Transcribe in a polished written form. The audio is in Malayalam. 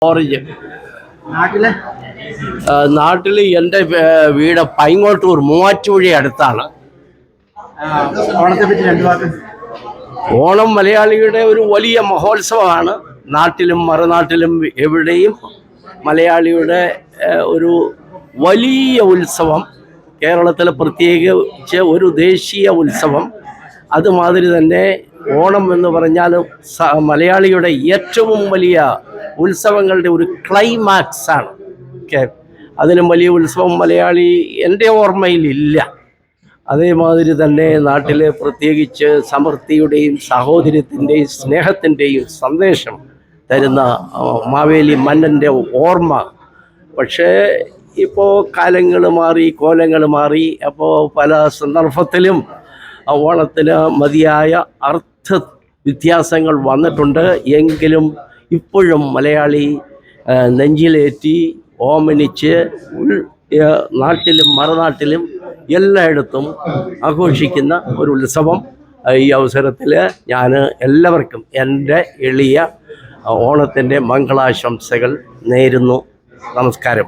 ഓറഞ്ച് നാട്ടിൽ എൻ്റെ വീട് പൈങ്ങോട്ടൂർ മൂവാറ്റുപുഴ അടുത്താണ്. ഓണം മലയാളിയുടെ ഒരു വലിയ മഹോത്സവമാണ്. നാട്ടിലും മറുനാട്ടിലും എവിടെയും മലയാളിയുടെ ഒരു വലിയ ഉത്സവം. കേരളത്തിൽ പ്രത്യേകിച്ച് ഒരു ദേശീയ ഉത്സവം. അതുമാതിരി തന്നെ ഓണം എന്ന് പറഞ്ഞാൽ മലയാളിയുടെ ഏറ്റവും വലിയ ഉത്സവങ്ങളുടെ ഒരു ക്ലൈമാക്സാണ്. അതിലും വലിയ ഉത്സവം മലയാളി എൻ്റെ ഓർമ്മയിലില്ല. അതേമാതിരി തന്നെ നാട്ടിൽ പ്രത്യേകിച്ച് സമൃദ്ധിയുടെയും സാഹോദര്യത്തിൻ്റെയും സ്നേഹത്തിൻ്റെയും സന്ദേശം തരുന്ന മാവേലി മന്നൻ്റെ ഓർമ്മ. പക്ഷേ ഇപ്പോൾ കാലങ്ങൾ മാറി, കോലങ്ങൾ മാറി. അപ്പോൾ പല സന്ദർഭത്തിലും ഓണത്തിന് മതിയായ അർത്ഥ വ്യത്യാസങ്ങൾ വന്നിട്ടുണ്ട്. എങ്കിലും ഇപ്പോഴും മലയാളി നെഞ്ചിലേറ്റി ഓമനിച്ച് നാട്ടിലും മറുനാട്ടിലും എല്ലായിടത്തും ആഘോഷിക്കുന്ന ഒരു ഉത്സവം. ഈ അവസരത്തിൽ ഞാൻ എല്ലാവർക്കും എൻ്റെ എളിയ ഓണത്തിൻ്റെ മംഗളാശംസകൾ നേരുന്നു. നമസ്കാരം.